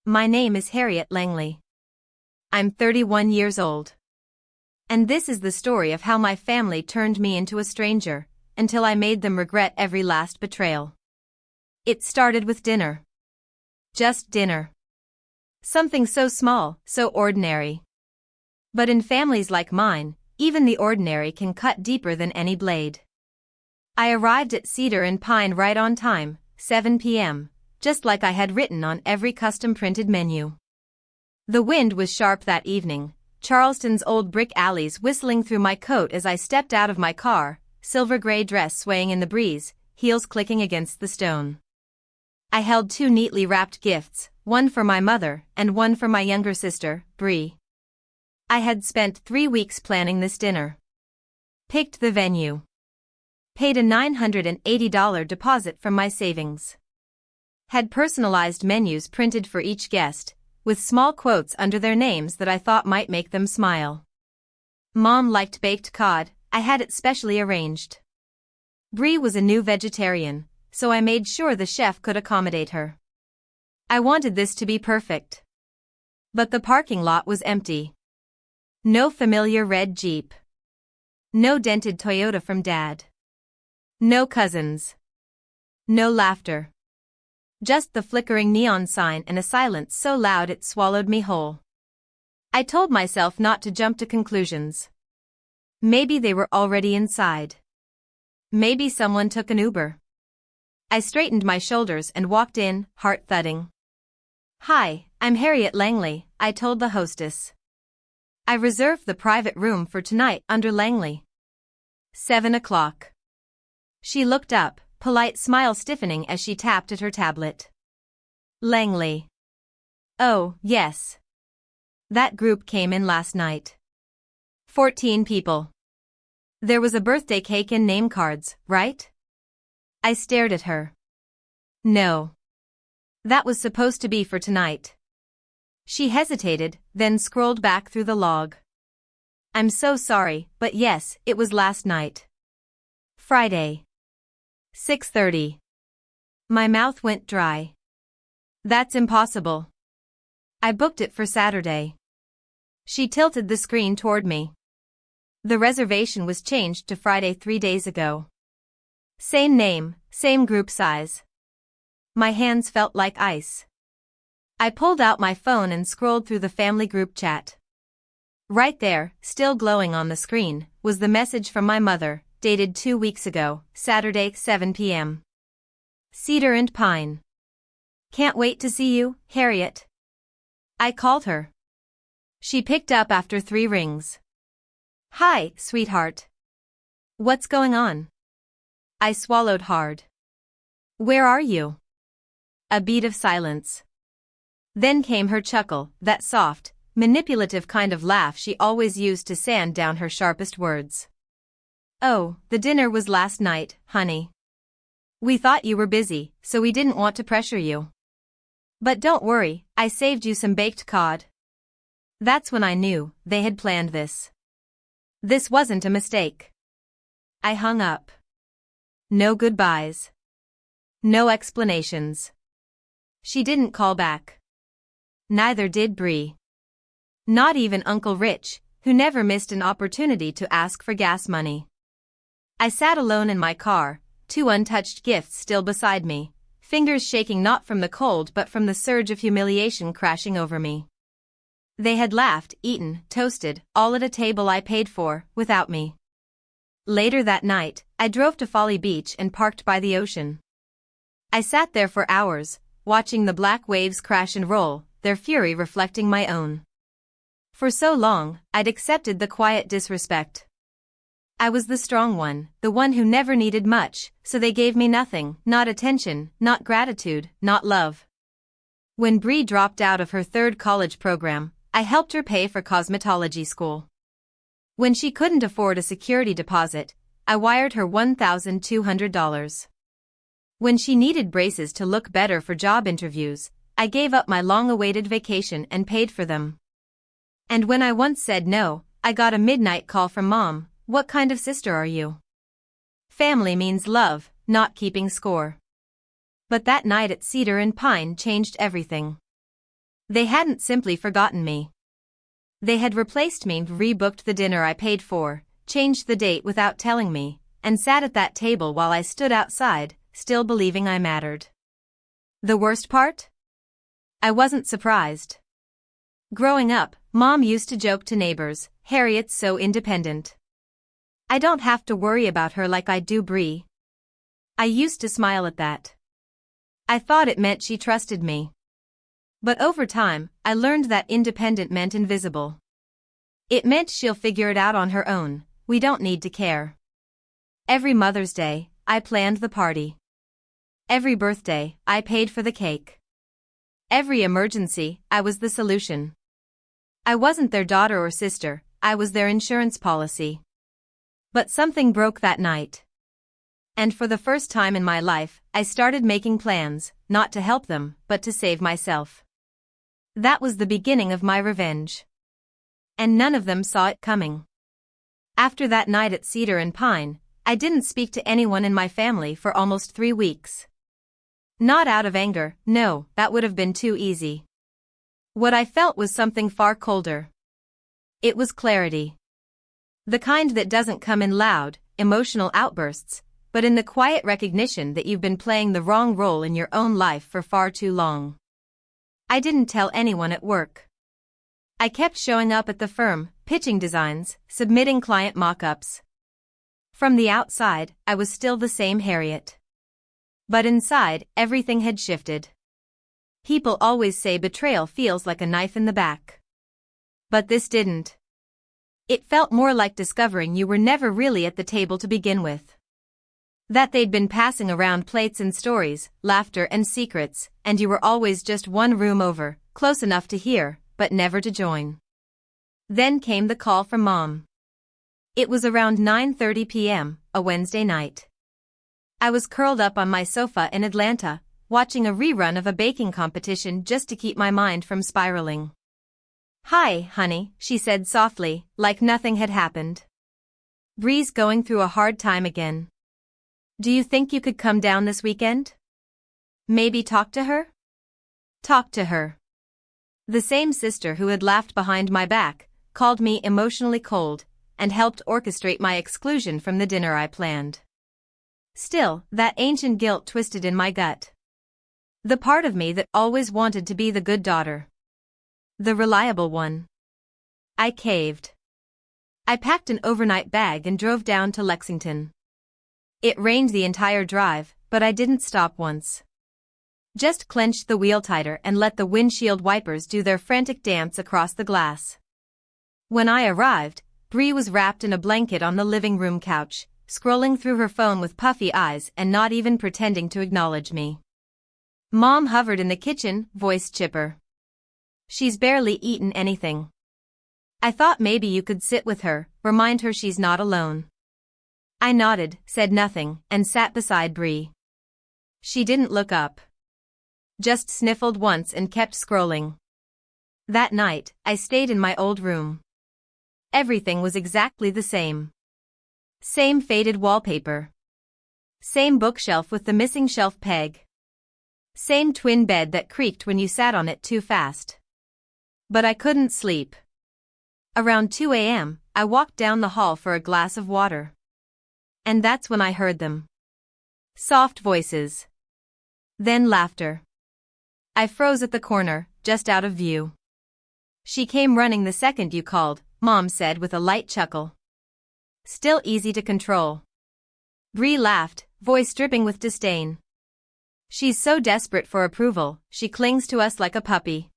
My name is Harriet Langley. I'm 31 years old. And this is the story of how my family turned me into a stranger, until I made them regret every last betrayal. It started with dinner. Just dinner. Something so small, so ordinary. But in families like mine, even the ordinary can cut deeper than any blade. I arrived at Cedar and Pine right on time, 7 p.m., just like I had written on every custom-printed menu. The wind was sharp that evening, Charleston's old brick alleys whistling through my coat as I stepped out of my car, silver-gray dress swaying in the breeze, heels clicking against the stone. I held two neatly wrapped gifts, one for my mother and one for my younger sister, Bree. I had spent 3 weeks planning this dinner. Picked the venue. Paid a $980 deposit from my savings. Had personalized menus printed for each guest, with small quotes under their names that I thought might make them smile. Mom liked baked cod, I had it specially arranged. Bree was a new vegetarian, so I made sure the chef could accommodate her. I wanted this to be perfect. But the parking lot was empty. No familiar red Jeep. No dented Toyota from Dad. No cousins. No laughter. Just the flickering neon sign and a silence so loud it swallowed me whole. I told myself not to jump to conclusions. Maybe they were already inside. Maybe someone took an Uber. I straightened my shoulders and walked in, heart thudding. "Hi, I'm Harriet Langley," I told the hostess. "I reserved the private room for tonight under Langley. 7 o'clock. She looked up, polite smile stiffening as she tapped at her tablet. Langley. Oh, yes. That group came in last night. 14 people. There was a birthday cake and name cards, right? I stared at her. No. That was supposed to be for tonight. She hesitated, then scrolled back through the log. I'm so sorry, but yes, it was last night. Friday. 6:30. My mouth went dry. That's impossible. I booked it for Saturday. She tilted the screen toward me. The reservation was changed to Friday 3 days ago. Same name, same group size. My hands felt like ice. I pulled out my phone and scrolled through the family group chat. Right there, still glowing on the screen, was the message from my mother, dated 2 weeks ago, Saturday, 7 p.m. Cedar and Pine. Can't wait to see you, Harriet. I called her. She picked up after 3 rings. Hi, sweetheart. What's going on? I swallowed hard. Where are you? A beat of silence. Then came her chuckle, that soft, manipulative kind of laugh she always used to sand down her sharpest words. Oh, the dinner was last night, honey. We thought you were busy, so we didn't want to pressure you. But don't worry, I saved you some baked cod. That's when I knew they had planned this. This wasn't a mistake. I hung up. No goodbyes. No explanations. She didn't call back. Neither did Bree. Not even Uncle Rich, who never missed an opportunity to ask for gas money. I sat alone in my car, 2 untouched gifts still beside me, fingers shaking not from the cold but from the surge of humiliation crashing over me. They had laughed, eaten, toasted, all at a table I paid for, without me. Later that night, I drove to Folly Beach and parked by the ocean. I sat there for hours, watching the black waves crash and roll, their fury reflecting my own. For so long, I'd accepted the quiet disrespect. I was the strong one, the one who never needed much, so they gave me nothing, not attention, not gratitude, not love. When Bree dropped out of her 3rd college program, I helped her pay for cosmetology school. When she couldn't afford a security deposit, I wired her $1,200. When she needed braces to look better for job interviews, I gave up my long-awaited vacation and paid for them. And when I once said no, I got a midnight call from Mom. What kind of sister are you? Family means love, not keeping score. But that night at Cedar and Pine changed everything. They hadn't simply forgotten me. They had replaced me, rebooked the dinner I paid for, changed the date without telling me, and sat at that table while I stood outside, still believing I mattered. The worst part? I wasn't surprised. Growing up, Mom used to joke to neighbors, "Harriet's so independent. I don't have to worry about her like I do Bree." I used to smile at that. I thought it meant she trusted me. But over time, I learned that independent meant invisible. It meant she'll figure it out on her own, we don't need to care. Every Mother's Day, I planned the party. Every birthday, I paid for the cake. Every emergency, I was the solution. I wasn't their daughter or sister, I was their insurance policy. But something broke that night. And for the first time in my life, I started making plans, not to help them, but to save myself. That was the beginning of my revenge. And none of them saw it coming. After that night at Cedar and Pine, I didn't speak to anyone in my family for almost 3 weeks. Not out of anger, no, that would have been too easy. What I felt was something far colder. It was clarity. The kind that doesn't come in loud, emotional outbursts, but in the quiet recognition that you've been playing the wrong role in your own life for far too long. I didn't tell anyone at work. I kept showing up at the firm, pitching designs, submitting client mock-ups. From the outside, I was still the same Harriet. But inside, everything had shifted. People always say betrayal feels like a knife in the back. But this didn't. It felt more like discovering you were never really at the table to begin with. That they'd been passing around plates and stories, laughter and secrets, and you were always just one room over, close enough to hear, but never to join. Then came the call from Mom. It was around 9:30 p.m., a Wednesday night. I was curled up on my sofa in Atlanta, watching a rerun of a baking competition just to keep my mind from spiraling. "Hi, honey," she said softly, like nothing had happened. "Bree's going through a hard time again. Do you think you could come down this weekend? Maybe talk to her?" Talk to her. The same sister who had laughed behind my back, called me emotionally cold, and helped orchestrate my exclusion from the dinner I planned. Still, that ancient guilt twisted in my gut. The part of me that always wanted to be the good daughter. The reliable one. I caved. I packed an overnight bag and drove down to Lexington. It rained the entire drive, but I didn't stop once. Just clenched the wheel tighter and let the windshield wipers do their frantic dance across the glass. When I arrived, Bree was wrapped in a blanket on the living room couch, scrolling through her phone with puffy eyes and not even pretending to acknowledge me. Mom hovered in the kitchen, voice chipper. "She's barely eaten anything. I thought maybe you could sit with her, remind her she's not alone." I nodded, said nothing, and sat beside Bree. She didn't look up. Just sniffled once and kept scrolling. That night, I stayed in my old room. Everything was exactly the same. Same faded wallpaper. Same bookshelf with the missing shelf peg. Same twin bed that creaked when you sat on it too fast. But I couldn't sleep. Around 2 a.m., I walked down the hall for a glass of water. And that's when I heard them. Soft voices. Then laughter. I froze at the corner, just out of view. "She came running the second you called," Mom said with a light chuckle. "Still easy to control." Bree laughed, voice dripping with disdain. "She's so desperate for approval, she clings to us like a puppy.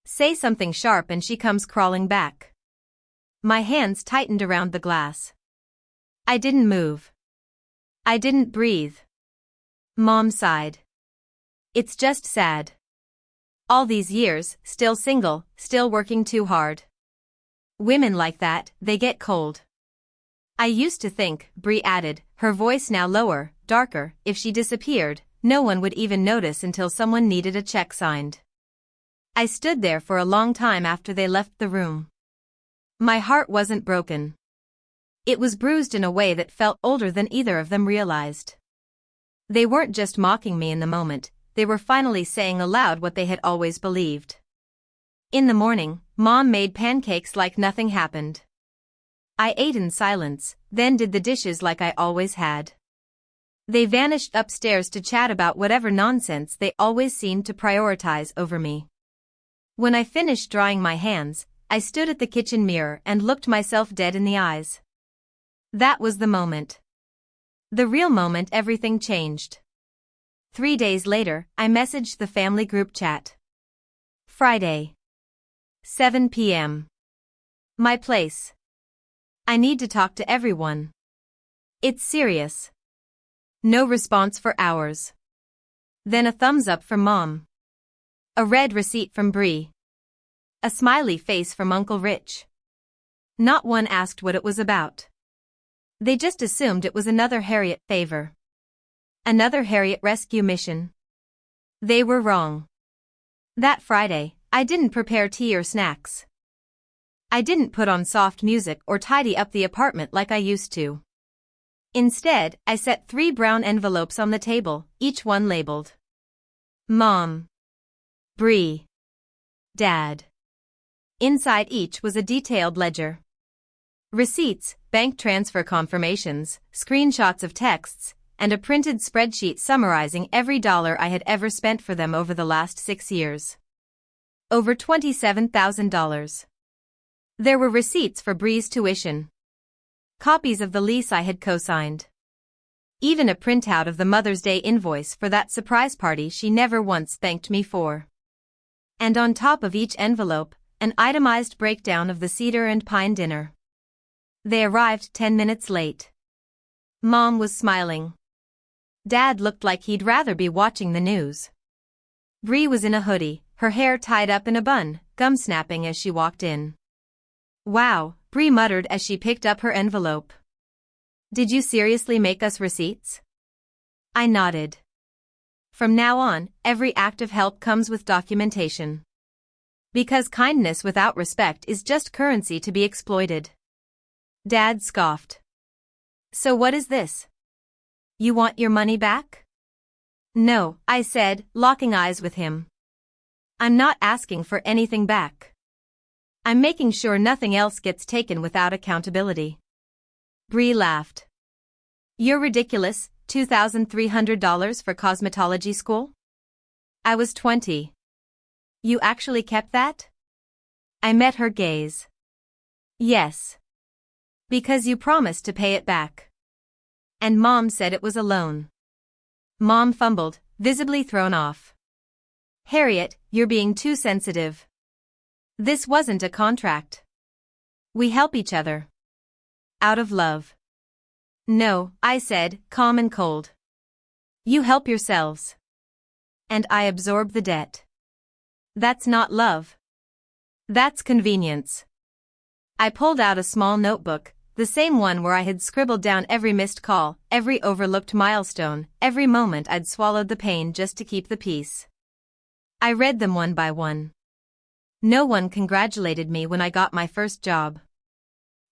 Say something sharp and she comes crawling back." My hands tightened around the glass. I didn't move. I didn't breathe. Mom sighed. "It's just sad. All these years, still single, still working too hard. Women like that, they get cold." "I used to think," Bree added, her voice now lower, darker, "if she disappeared, no one would even notice until someone needed a check signed." I stood there for a long time after they left the room. My heart wasn't broken. It was bruised in a way that felt older than either of them realized. They weren't just mocking me in the moment, they were finally saying aloud what they had always believed. In the morning, Mom made pancakes like nothing happened. I ate in silence, then did the dishes like I always had. They vanished upstairs to chat about whatever nonsense they always seemed to prioritize over me. When I finished drying my hands, I stood at the kitchen mirror and looked myself dead in the eyes. That was the moment. The real moment everything changed. 3 days later, I messaged the family group chat. Friday. 7 p.m. My place. I need to talk to everyone. It's serious. No response for hours. Then a thumbs up from Mom. A red receipt from Bree. A smiley face from Uncle Rich. Not one asked what it was about. They just assumed it was another Harriet favor. Another Harriet rescue mission. They were wrong. That Friday, I didn't prepare tea or snacks. I didn't put on soft music or tidy up the apartment like I used to. Instead, I set 3 brown envelopes on the table, each one labeled Mom, Bree, Dad. Inside each was a detailed ledger. Receipts, bank transfer confirmations, screenshots of texts, and a printed spreadsheet summarizing every dollar I had ever spent for them over the last 6 years. Over $27,000. There were receipts for Bree's tuition. Copies of the lease I had co-signed. Even a printout of the Mother's Day invoice for that surprise party she never once thanked me for. And on top of each envelope, an itemized breakdown of the cedar and pine dinner. They arrived 10 minutes late. Mom was smiling. Dad looked like he'd rather be watching the news. Bree was in a hoodie, her hair tied up in a bun, gum-snapping as she walked in. Wow, Bree muttered as she picked up her envelope. Did you seriously make us receipts? I nodded. From now on, every act of help comes with documentation. Because kindness without respect is just currency to be exploited. Dad scoffed. So what is this? You want your money back? No, I said, locking eyes with him. I'm not asking for anything back. I'm making sure nothing else gets taken without accountability. Bree laughed. You're ridiculous, $2,300 for cosmetology school? I was 20. You actually kept that? I met her gaze. Yes. Because you promised to pay it back. And Mom said it was a loan. Mom fumbled, visibly thrown off. Harriet, you're being too sensitive. This wasn't a contract. We help each other. Out of love. No, I said, calm and cold. You help yourselves. And I absorb the debt. That's not love. That's convenience. I pulled out a small notebook, the same one where I had scribbled down every missed call, every overlooked milestone, every moment I'd swallowed the pain just to keep the peace. I read them one by one. No one congratulated me when I got my first job.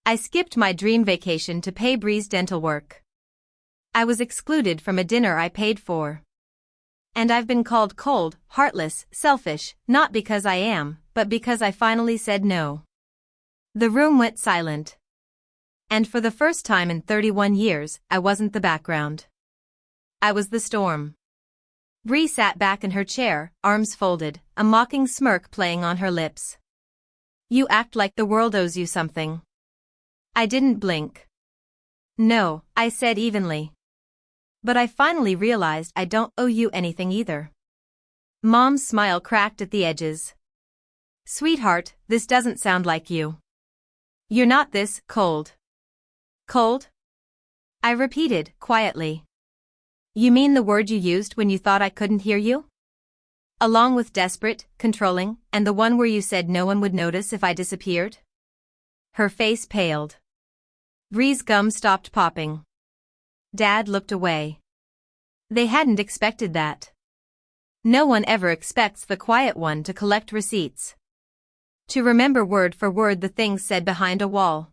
I skipped my dream vacation to pay Bree's dental work. I was excluded from a dinner I paid for. And I've been called cold, heartless, selfish, not because I am, but because I finally said no. The room went silent. And for the first time in 31 years, I wasn't the background. I was the storm. Bree sat back in her chair, arms folded, a mocking smirk playing on her lips. You act like the world owes you something. I didn't blink. No, I said evenly. But I finally realized I don't owe you anything either. Mom's smile cracked at the edges. Sweetheart, this doesn't sound like you. You're not this cold. Cold? I repeated, quietly. You mean the word you used when you thought I couldn't hear you? Along with desperate, controlling, and the one where you said no one would notice if I disappeared? Her face paled. Bree's gum stopped popping. Dad looked away. They hadn't expected that. No one ever expects the quiet one to collect receipts. To remember word for word the things said behind a wall.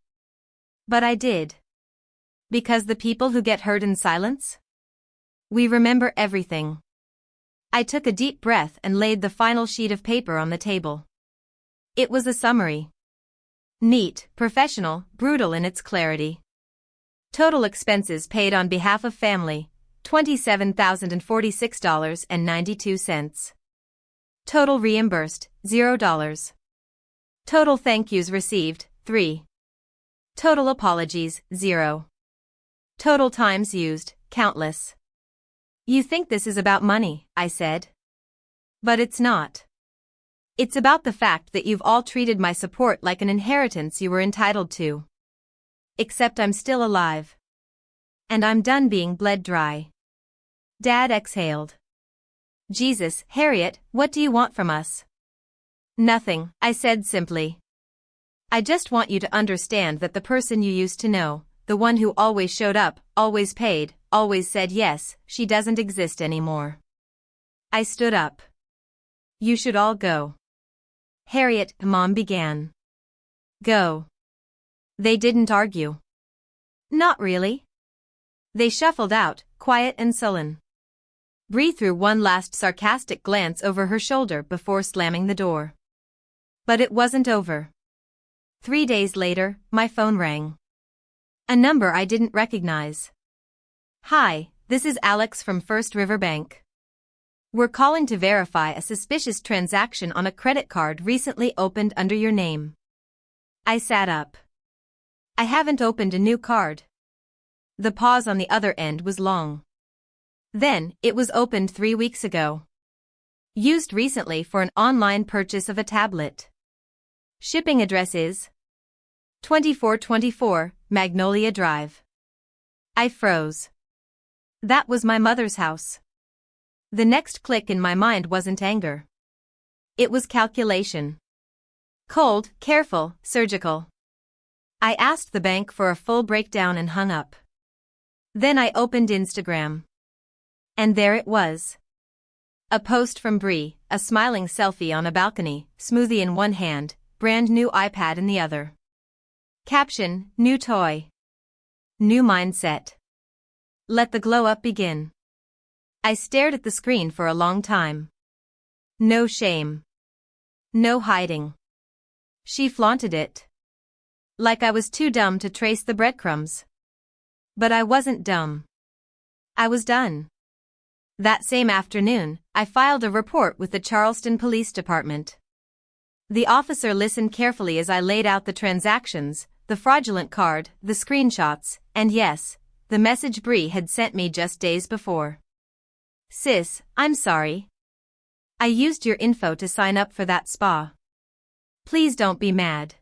But I did. Because the people who get hurt in silence? We remember everything. I took a deep breath and laid the final sheet of paper on the table. It was a summary. Neat, professional, brutal in its clarity. Total expenses paid on behalf of family, $27,046.92. Total reimbursed, $0. Total thank yous received, 3. Total apologies, 0. Total times used, countless. You think this is about money, I said. But it's not. It's about the fact that you've all treated my support like an inheritance you were entitled to. Except I'm still alive. And I'm done being bled dry. Dad exhaled. Jesus, Harriet, what do you want from us? Nothing, I said simply. I just want you to understand that the person you used to know, the one who always showed up, always paid, always said yes, she doesn't exist anymore. I stood up. You should all go. Harriet, Mom began. Go. They didn't argue. Not really. They shuffled out, quiet and sullen. Bree threw one last sarcastic glance over her shoulder before slamming the door. But it wasn't over. 3 days later, my phone rang. A number I didn't recognize. Hi, this is Alex from First River Bank. We're calling to verify a suspicious transaction on a credit card recently opened under your name. I sat up. I haven't opened a new card. The pause on the other end was long. Then, it was opened 3 weeks ago. Used recently for an online purchase of a tablet. Shipping address is 2424 Magnolia Drive. I froze. That was my mother's house. The next click in my mind wasn't anger. It was calculation. Cold, careful, surgical. I asked the bank for a full breakdown and hung up. Then I opened Instagram. And there it was. A post from Bree, a smiling selfie on a balcony, smoothie in one hand, brand new iPad in the other. Caption, new toy. New mindset. Let the glow up begin. I stared at the screen for a long time. No shame. No hiding. She flaunted it. Like I was too dumb to trace the breadcrumbs. But I wasn't dumb. I was done. That same afternoon, I filed a report with the Charleston Police Department. The officer listened carefully as I laid out the transactions, the fraudulent card, the screenshots, and yes, the message Bree had sent me just days before. Sis, I'm sorry. I used your info to sign up for that spa. Please don't be mad.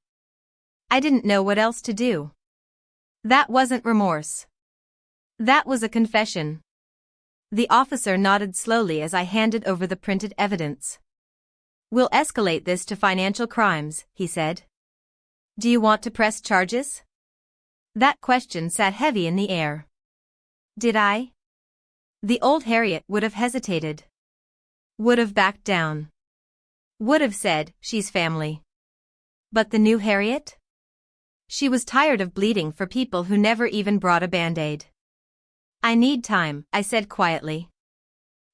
I didn't know what else to do. That wasn't remorse. That was a confession. The officer nodded slowly as I handed over the printed evidence. We'll escalate this to financial crimes, he said. Do you want to press charges? That question sat heavy in the air. Did I? The old Harriet would have hesitated. Would have backed down. Would have said, she's family. But the new Harriet? She was tired of bleeding for people who never even brought a Band-Aid. I need time, I said quietly.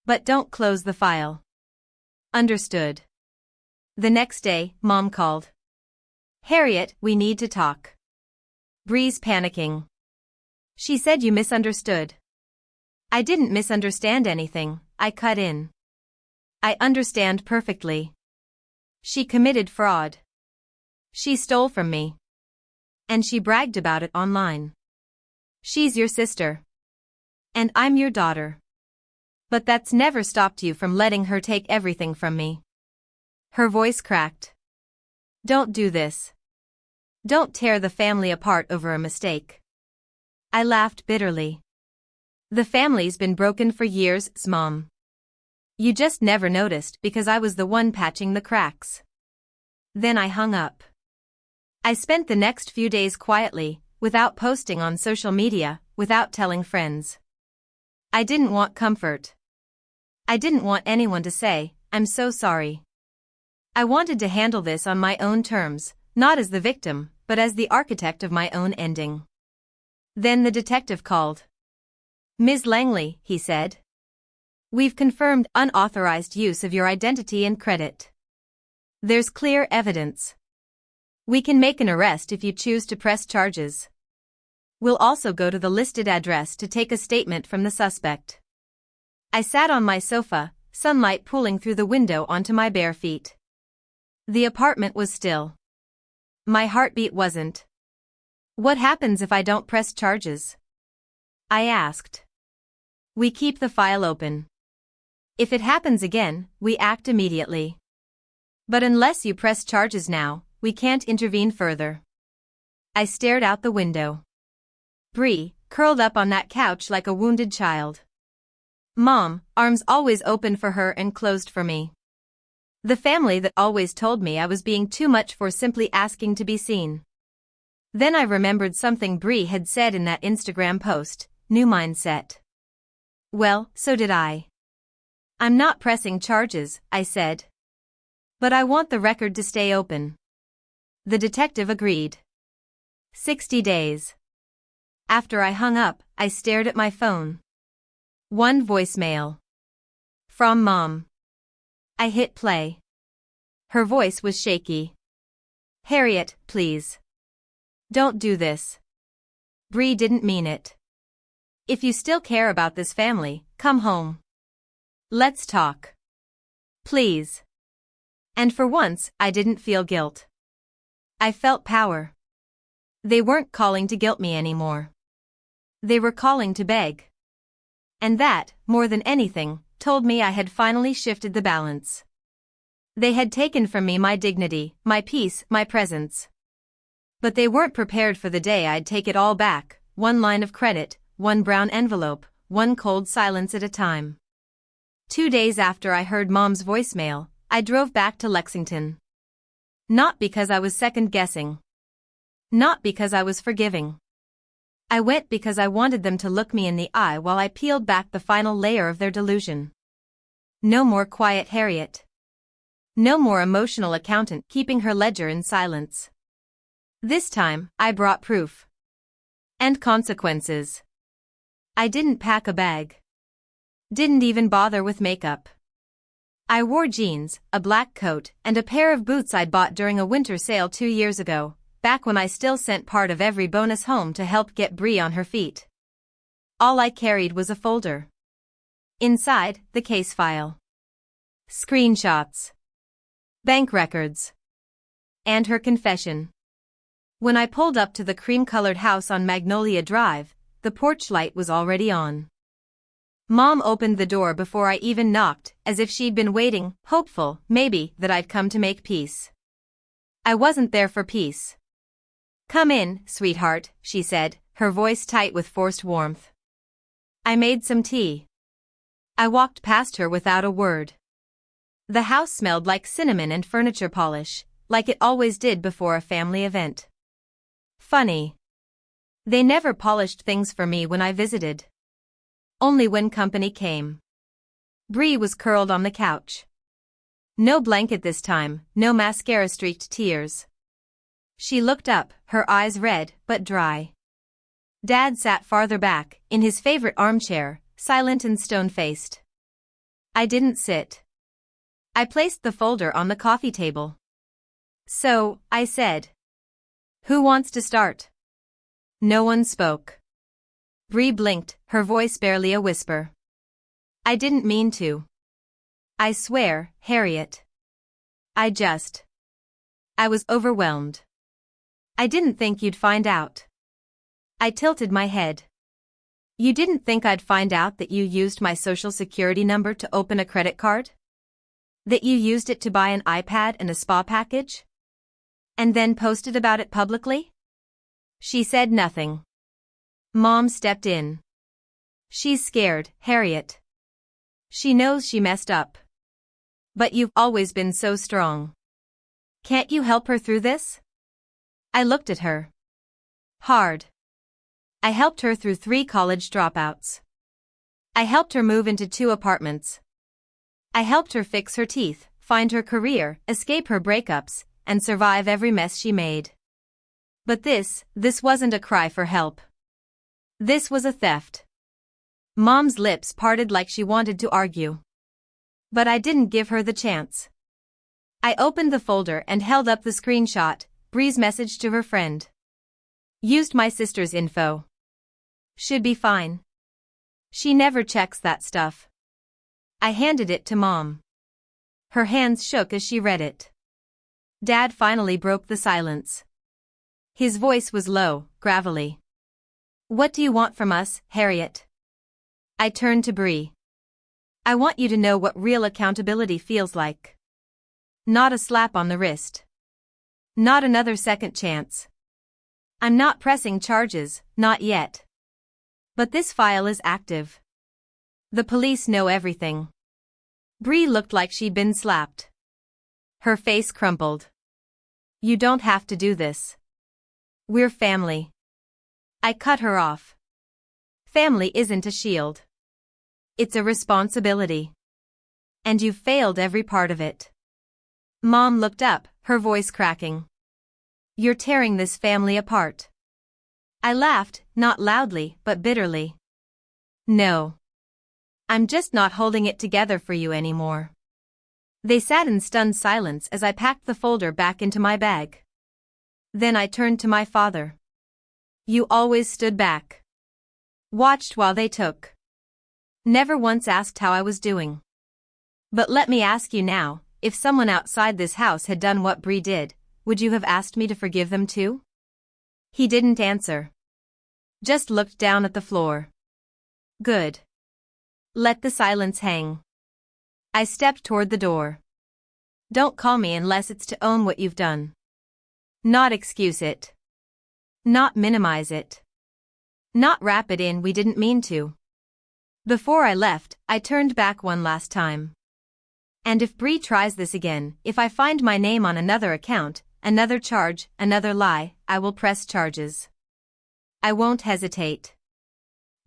But don't close the file. Understood. The next day, Mom called. Harriet, we need to talk. Bree's panicking. She said you misunderstood. I didn't misunderstand anything, I cut in. I understand perfectly. She committed fraud. She stole from me. And she bragged about it online. She's your sister. And I'm your daughter. But that's never stopped you from letting her take everything from me. Her voice cracked. Don't do this. Don't tear the family apart over a mistake. I laughed bitterly. The family's been broken for years, Mom. You just never noticed because I was the one patching the cracks. Then I hung up. I spent the next few days quietly, without posting on social media, without telling friends. I didn't want comfort. I didn't want anyone to say, I'm so sorry. I wanted to handle this on my own terms, not as the victim, but as the architect of my own ending. Then the detective called. Ms. Langley, he said. We've confirmed unauthorized use of your identity and credit. There's clear evidence. We can make an arrest if you choose to press charges. We'll also go to the listed address to take a statement from the suspect. I sat on my sofa, sunlight pooling through the window onto my bare feet. The apartment was still. My heartbeat wasn't. What happens if I don't press charges? I asked. We keep the file open. If it happens again, we act immediately. But unless you press charges now, we can't intervene further. I stared out the window. Bree, curled up on that couch like a wounded child. Mom, arms always open for her and closed for me. The family that always told me I was being too much for simply asking to be seen. Then I remembered something Bree had said in that Instagram post, new mindset. Well, so did I. I'm not pressing charges, I said. But I want the record to stay open. The detective agreed. 60 days. After I hung up, I stared at my phone. One voicemail. From Mom. I hit play. Her voice was shaky. Harriet, please. Don't do this. Bree didn't mean it. If you still care about this family, come home. Let's talk. Please. And for once, I didn't feel guilt. I felt power. They weren't calling to guilt me anymore. They were calling to beg. And that, more than anything, told me I had finally shifted the balance. They had taken from me my dignity, my peace, my presence. But they weren't prepared for the day I'd take it all back, one line of credit, one brown envelope, one cold silence at a time. 2 days after I heard Mom's voicemail, I drove back to Lexington. Not because I was second-guessing. Not because I was forgiving. I went because I wanted them to look me in the eye while I peeled back the final layer of their delusion. No more quiet Harriet. No more emotional accountant keeping her ledger in silence. This time, I brought proof. And consequences. I didn't pack a bag. Didn't even bother with makeup. I wore jeans, a black coat, and a pair of boots I'd bought during a winter sale 2 years ago, back when I still sent part of every bonus home to help get Bree on her feet. All I carried was a folder. Inside, the case file. Screenshots. Bank records. And her confession. When I pulled up to the cream-colored house on Magnolia Drive, the porch light was already on. Mom opened the door before I even knocked, as if she'd been waiting, hopeful, maybe, that I'd come to make peace. I wasn't there for peace. Come in, sweetheart, she said, her voice tight with forced warmth. I made some tea. I walked past her without a word. The house smelled like cinnamon and furniture polish, like it always did before a family event. Funny. They never polished things for me when I visited. Only when company came. Bree was curled on the couch. No blanket this time, no mascara-streaked tears. She looked up, her eyes red but dry. Dad sat farther back, in his favorite armchair, silent and stone-faced. I didn't sit. I placed the folder on the coffee table. So, I said. Who wants to start? No one spoke. Bree blinked, her voice barely a whisper. I didn't mean to. I swear, Harriet. I was overwhelmed. I didn't think you'd find out. I tilted my head. You didn't think I'd find out that you used my social security number to open a credit card? That you used it to buy an iPad and a spa package? And then posted about it publicly? She said nothing. Mom stepped in. She's scared, Harriet. She knows she messed up. But you've always been so strong. Can't you help her through this? I looked at her. Hard. I helped her through 3 college dropouts. I helped her move into 2 apartments. I helped her fix her teeth, find her career, escape her breakups, and survive every mess she made. But this wasn't a cry for help. This was a theft. Mom's lips parted like she wanted to argue. But I didn't give her the chance. I opened the folder and held up the screenshot, Bree's message to her friend. Used my sister's info. Should be fine. She never checks that stuff. I handed it to Mom. Her hands shook as she read it. Dad finally broke the silence. His voice was low, gravelly. What do you want from us, Harriet? I turned to Bree. I want you to know what real accountability feels like. Not a slap on the wrist. Not another second chance. I'm not pressing charges, not yet. But this file is active. The police know everything. Bree looked like she'd been slapped. Her face crumpled. You don't have to do this. We're family. I cut her off. Family isn't a shield. It's a responsibility. And you've failed every part of it. Mom looked up, her voice cracking. You're tearing this family apart. I laughed, not loudly, but bitterly. No. I'm just not holding it together for you anymore. They sat in stunned silence as I packed the folder back into my bag. Then I turned to my father. You always stood back. Watched while they took. Never once asked how I was doing. But let me ask you now, if someone outside this house had done what Bree did, would you have asked me to forgive them too? He didn't answer. Just looked down at the floor. Good. Let the silence hang. I stepped toward the door. Don't call me unless it's to own what you've done. Not excuse it. Not minimize it. Not wrap it in we didn't mean to. Before I left, I turned back one last time. And if Bree tries this again, if I find my name on another account, another charge, another lie, I will press charges. I won't hesitate.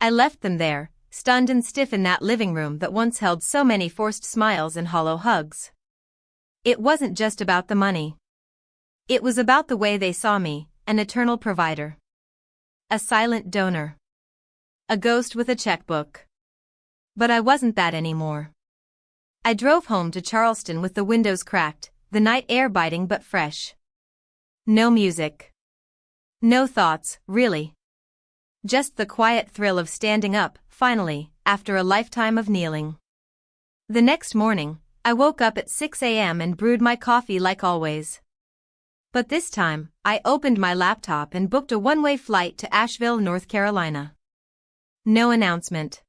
I left them there, stunned and stiff in that living room that once held so many forced smiles and hollow hugs. It wasn't just about the money. It was about the way they saw me, an eternal provider. A silent donor. A ghost with a checkbook. But I wasn't that anymore. I drove home to Charleston with the windows cracked, the night air biting but fresh. No music. No thoughts, really. Just the quiet thrill of standing up, finally, after a lifetime of kneeling. The next morning, I woke up at 6 a.m. and brewed my coffee like always. But this time, I opened my laptop and booked a one-way flight to Asheville, North Carolina. No announcement.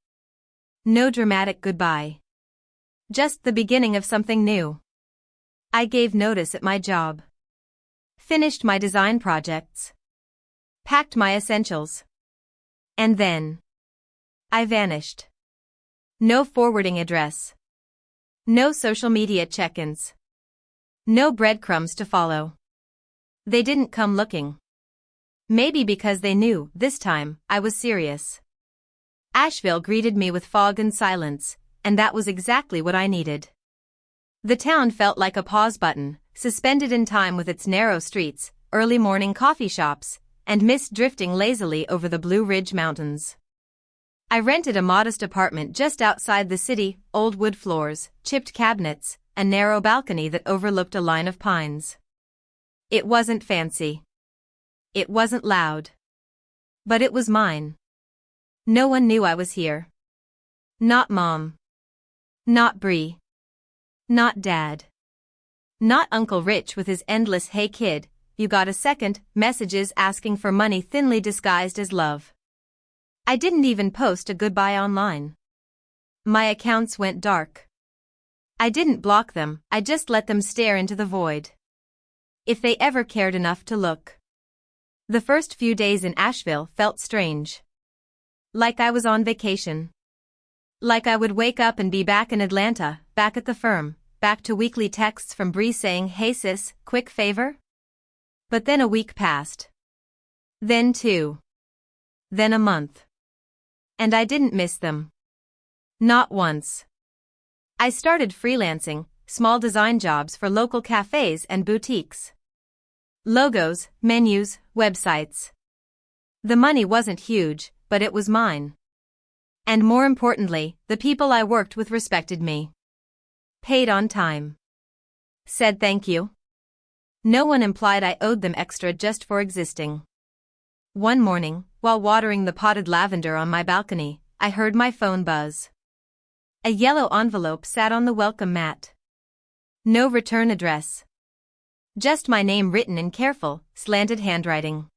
No dramatic goodbye. Just the beginning of something new. I gave notice at my job. Finished my design projects. Packed my essentials. And then I vanished. No forwarding address. No social media check-ins. No breadcrumbs to follow. They didn't come looking. Maybe because they knew, this time, I was serious. Asheville greeted me with fog and silence, and that was exactly what I needed. The town felt like a pause button, suspended in time with its narrow streets, early morning coffee shops, and mist drifting lazily over the Blue Ridge Mountains. I rented a modest apartment just outside the city, old wood floors, chipped cabinets, a narrow balcony that overlooked a line of pines. It wasn't fancy. It wasn't loud. But it was mine. No one knew I was here. Not Mom. Not Bree. Not Dad. Not Uncle Rich with his endless "Hey kid, you got a second?" messages asking for money thinly disguised as love. I didn't even post a goodbye online. My accounts went dark. I didn't block them, I just let them stare into the void. If they ever cared enough to look. The first few days in Asheville felt strange. Like I was on vacation. Like I would wake up and be back in Atlanta, back at the firm, back to weekly texts from Bree saying, "Hey sis, quick favor?" But then a week passed. Then 2. Then a month. And I didn't miss them. Not once. I started freelancing, small design jobs for local cafes and boutiques. Logos, menus, websites. The money wasn't huge, but it was mine. And more importantly, the people I worked with respected me. Paid on time. Said thank you. No one implied I owed them extra just for existing. One morning, while watering the potted lavender on my balcony, I heard my phone buzz. A yellow envelope sat on the welcome mat. No return address. Just my name written in careful, slanted handwriting.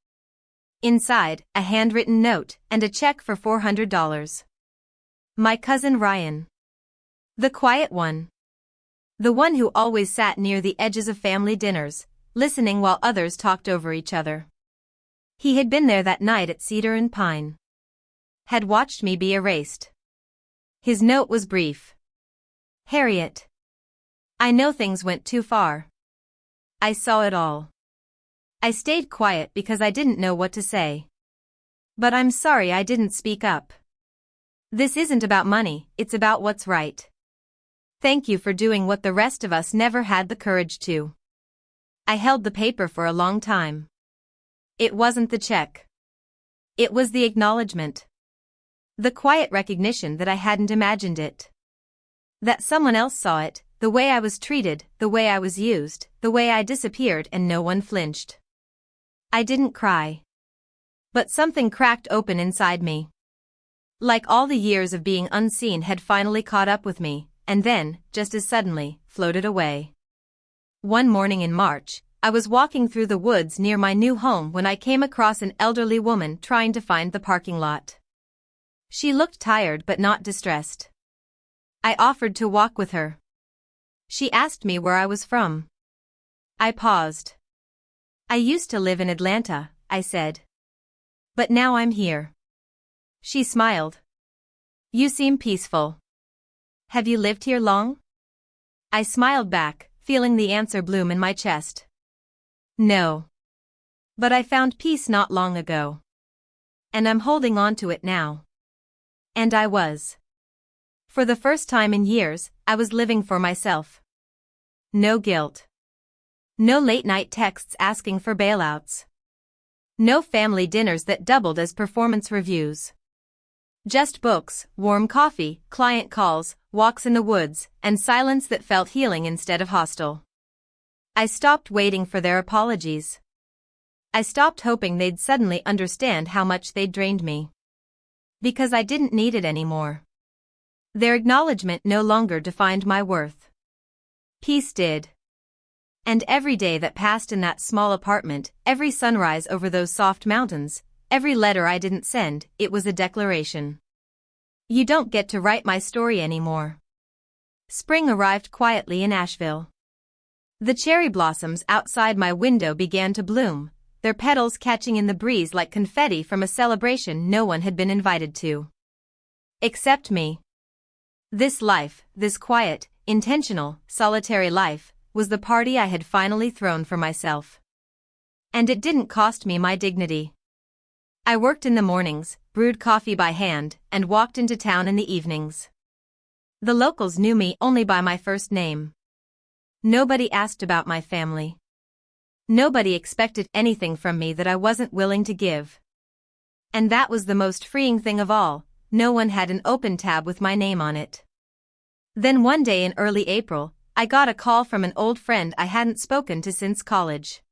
Inside, a handwritten note and a check for $400. My cousin Ryan. The quiet one. The one who always sat near the edges of family dinners, listening while others talked over each other. He had been there that night at Cedar and Pine. Had watched me be erased. His note was brief. Harriet. I know things went too far. I saw it all. I stayed quiet because I didn't know what to say. But I'm sorry I didn't speak up. This isn't about money, it's about what's right. Thank you for doing what the rest of us never had the courage to. I held the paper for a long time. It wasn't the check. It was the acknowledgement. The quiet recognition that I hadn't imagined it. That someone else saw it, the way I was treated, the way I was used, the way I disappeared and no one flinched. I didn't cry. But something cracked open inside me. Like all the years of being unseen had finally caught up with me, and then, just as suddenly, floated away. One morning in March, I was walking through the woods near my new home when I came across an elderly woman trying to find the parking lot. She looked tired but not distressed. I offered to walk with her. She asked me where I was from. I paused. I used to live in Atlanta, I said. But now I'm here. She smiled. You seem peaceful. Have you lived here long? I smiled back, feeling the answer bloom in my chest. No. But I found peace not long ago. And I'm holding on to it now. And I was. For the first time in years, I was living for myself. No guilt. No late-night texts asking for bailouts. No family dinners that doubled as performance reviews. Just books, warm coffee, client calls, walks in the woods, and silence that felt healing instead of hostile. I stopped waiting for their apologies. I stopped hoping they'd suddenly understand how much they'd drained me. Because I didn't need it anymore. Their acknowledgement no longer defined my worth. Peace did. And every day that passed in that small apartment, every sunrise over those soft mountains, every letter I didn't send, it was a declaration. You don't get to write my story anymore. Spring arrived quietly in Asheville. The cherry blossoms outside my window began to bloom, their petals catching in the breeze like confetti from a celebration no one had been invited to. Except me. This life, this quiet, intentional, solitary life, was the party I had finally thrown for myself. And it didn't cost me my dignity. I worked in the mornings, brewed coffee by hand, and walked into town in the evenings. The locals knew me only by my first name. Nobody asked about my family. Nobody expected anything from me that I wasn't willing to give. And that was the most freeing thing of all, no one had an open tab with my name on it. Then one day in early April, I got a call from an old friend I hadn't spoken to since college.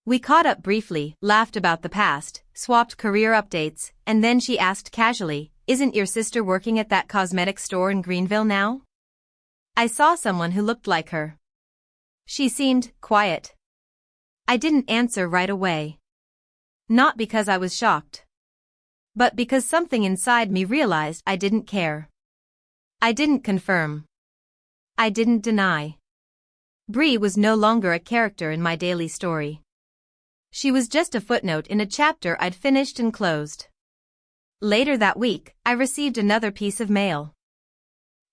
We caught up briefly, laughed about the past, swapped career updates, and then she asked casually, "Isn't your sister working at that cosmetic store in Greenville now?" I saw someone who looked like her. She seemed quiet. I didn't answer right away. Not because I was shocked. But because something inside me realized I didn't care. I didn't confirm. I didn't deny. Bree was no longer a character in my daily story. She was just a footnote in a chapter I'd finished and closed. Later that week, I received another piece of mail.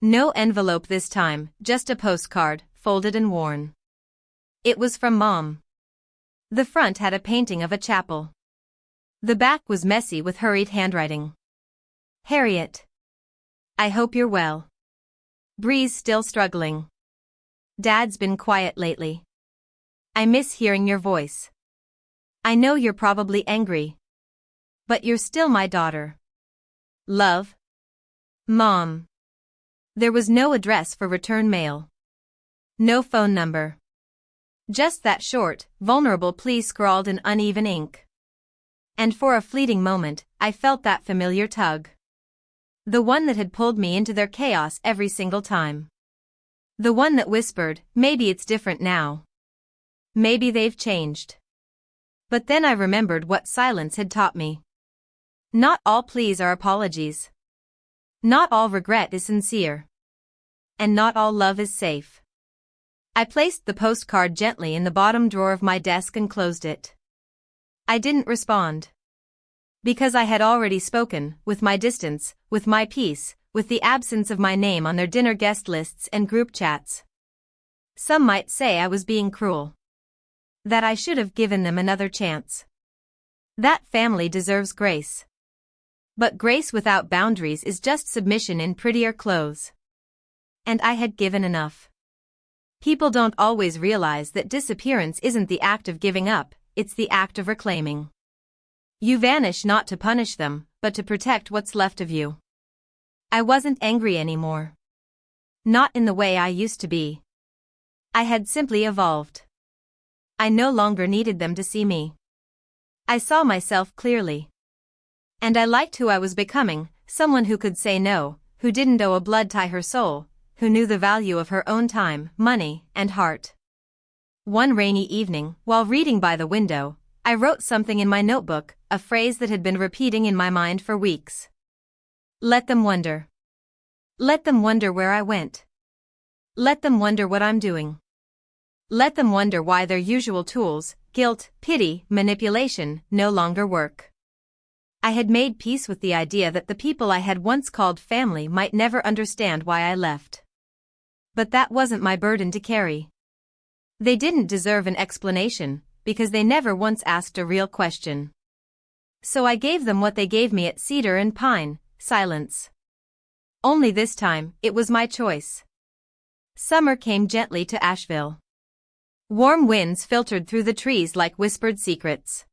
No envelope this time, just a postcard, folded and worn. It was from Mom. The front had a painting of a chapel. The back was messy with hurried handwriting. Harriet. I hope you're well. Bree's still struggling. Dad's been quiet lately. I miss hearing your voice. I know you're probably angry. But you're still my daughter. Love. Mom. There was no address for return mail. No phone number. Just that short, vulnerable plea scrawled in uneven ink. And for a fleeting moment, I felt that familiar tug. The one that had pulled me into their chaos every single time. The one that whispered, maybe it's different now. Maybe they've changed. But then I remembered what silence had taught me. Not all pleas are apologies. Not all regret is sincere. And not all love is safe. I placed the postcard gently in the bottom drawer of my desk and closed it. I didn't respond. Because I had already spoken, with my distance, with my peace, with the absence of my name on their dinner guest lists and group chats. Some might say I was being cruel. That I should have given them another chance. That family deserves grace. But grace without boundaries is just submission in prettier clothes. And I had given enough. People don't always realize that disappearance isn't the act of giving up, it's the act of reclaiming. You vanish not to punish them, but to protect what's left of you. I wasn't angry anymore. Not in the way I used to be. I had simply evolved. I no longer needed them to see me. I saw myself clearly. And I liked who I was becoming, someone who could say no, who didn't owe a blood tie her soul, who knew the value of her own time, money, and heart. One rainy evening, while reading by the window, I wrote something in my notebook, a phrase that had been repeating in my mind for weeks. Let them wonder. Let them wonder where I went. Let them wonder what I'm doing. Let them wonder why their usual tools, guilt, pity, manipulation, no longer work. I had made peace with the idea that the people I had once called family might never understand why I left. But that wasn't my burden to carry. They didn't deserve an explanation, because they never once asked a real question. So I gave them what they gave me at Cedar and Pine, silence. Only this time, it was my choice. Summer came gently to Asheville. Warm winds filtered through the trees like whispered secrets.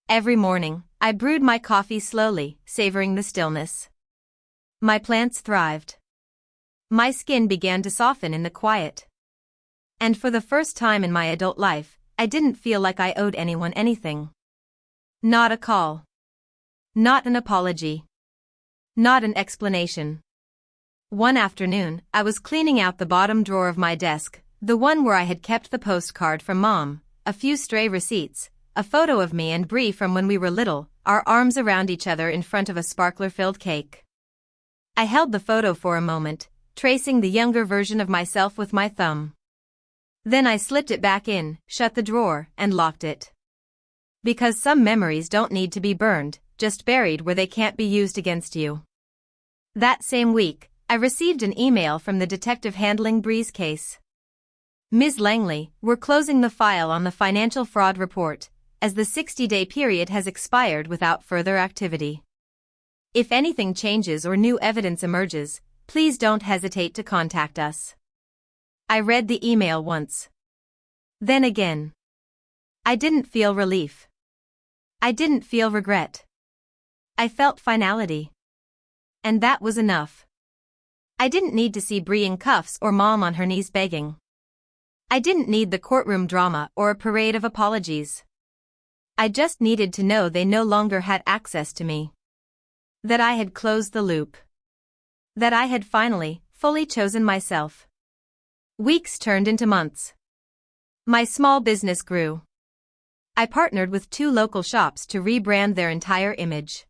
Every morning, I brewed my coffee slowly, savoring the stillness. My plants thrived. My skin began to soften in the quiet. And for the first time in my adult life, I didn't feel like I owed anyone anything. Not a call. Not an apology. Not an explanation. One afternoon, I was cleaning out the bottom drawer of my desk, the one where I had kept the postcard from Mom, a few stray receipts, a photo of me and Bree from when we were little, our arms around each other in front of a sparkler-filled cake. I held the photo for a moment, tracing the younger version of myself with my thumb. Then I slipped it back in, shut the drawer, and locked it. Because some memories don't need to be burned, just buried where they can't be used against you. That same week, I received an email from the detective handling Bree's case. Ms. Langley, we're closing the file on the financial fraud report, as the 60-day period has expired without further activity. If anything changes or new evidence emerges, please don't hesitate to contact us. I read the email once. Then again. I didn't feel relief. I didn't feel regret. I felt finality. And that was enough. I didn't need to see Bree in cuffs or Mom on her knees begging. I didn't need the courtroom drama or a parade of apologies. I just needed to know they no longer had access to me. That I had closed the loop. That I had finally, fully chosen myself. Weeks turned into months. My small business grew. I partnered with 2 local shops to rebrand their entire image.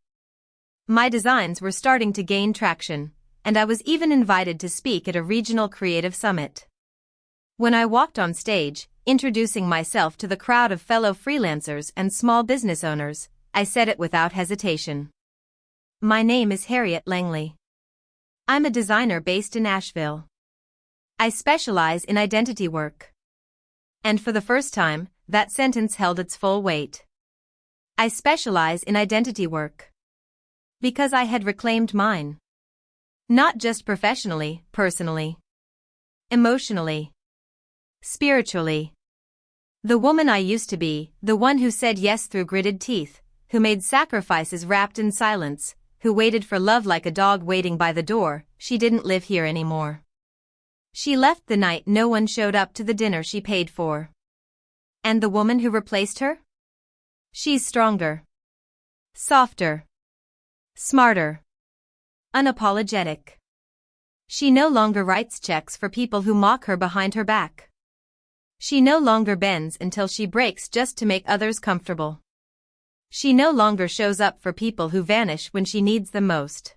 My designs were starting to gain traction, and I was even invited to speak at a regional creative summit. When I walked on stage, introducing myself to the crowd of fellow freelancers and small business owners, I said it without hesitation. My name is Harriet Langley. I'm a designer based in Asheville. I specialize in identity work. And for the first time, that sentence held its full weight. I specialize in identity work. Because I had reclaimed mine. Not just professionally, personally. Emotionally. Spiritually. The woman I used to be, the one who said yes through gritted teeth, who made sacrifices wrapped in silence, who waited for love like a dog waiting by the door, she didn't live here anymore. She left the night no one showed up to the dinner she paid for. And the woman who replaced her? She's stronger. Softer. Smarter. Unapologetic. She no longer writes checks for people who mock her behind her back. She no longer bends until she breaks just to make others comfortable. She no longer shows up for people who vanish when she needs them most.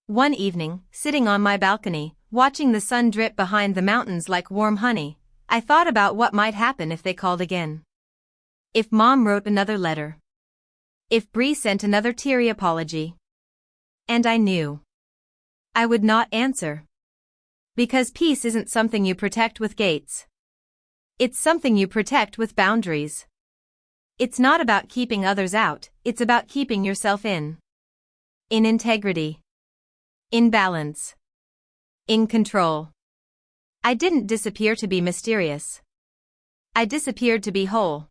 One evening, sitting on my balcony, watching the sun drip behind the mountains like warm honey, I thought about what might happen if they called again. If Mom wrote another letter. If Bree sent another teary apology. And I knew I would not answer. Because peace isn't something you protect with gates. It's something you protect with boundaries. It's not about keeping others out, it's about keeping yourself in. In integrity. In balance. In control. I didn't disappear to be mysterious. I disappeared to be whole.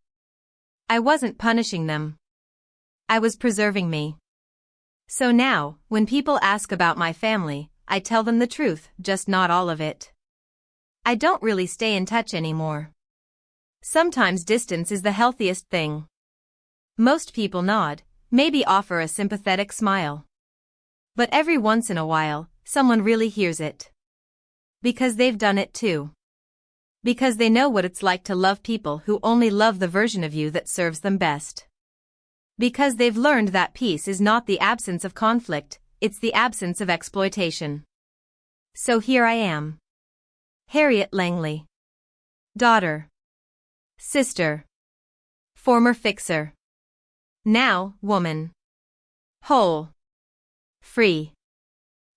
I wasn't punishing them. I was preserving me. So now, when people ask about my family, I tell them the truth, just not all of it. I don't really stay in touch anymore. Sometimes distance is the healthiest thing. Most people nod, maybe offer a sympathetic smile. But every once in a while, someone really hears it. Because they've done it too. Because they know what it's like to love people who only love the version of you that serves them best. Because they've learned that peace is not the absence of conflict, it's the absence of exploitation. So here I am. Harriet Langley. Daughter. Sister. Former fixer. Now, woman. Whole. Free.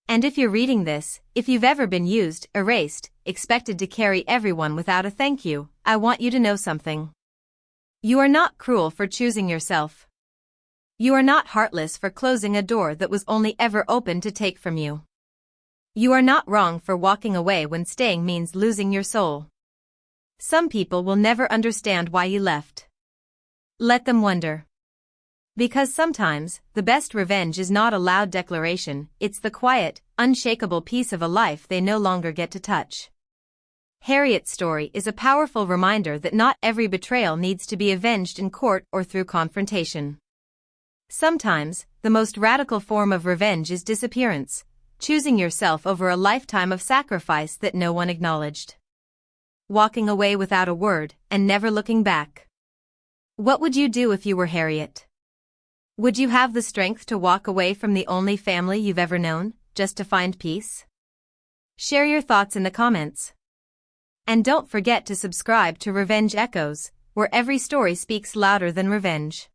And if you're reading this, if you've ever been used, erased, expected to carry everyone without a thank you, I want you to know something. You are not cruel for choosing yourself. You are not heartless for closing a door that was only ever open to take from you. You are not wrong for walking away when staying means losing your soul. Some people will never understand why you left. Let them wonder. Because sometimes, the best revenge is not a loud declaration, it's the quiet, unshakable piece of a life they no longer get to touch. Harriet's story is a powerful reminder that not every betrayal needs to be avenged in court or through confrontation. Sometimes, the most radical form of revenge is disappearance, choosing yourself over a lifetime of sacrifice that no one acknowledged. Walking away without a word, and never looking back. What would you do if you were Harriet? Would you have the strength to walk away from the only family you've ever known, just to find peace? Share your thoughts in the comments. And don't forget to subscribe to Revenge Echoes, where every story speaks louder than revenge.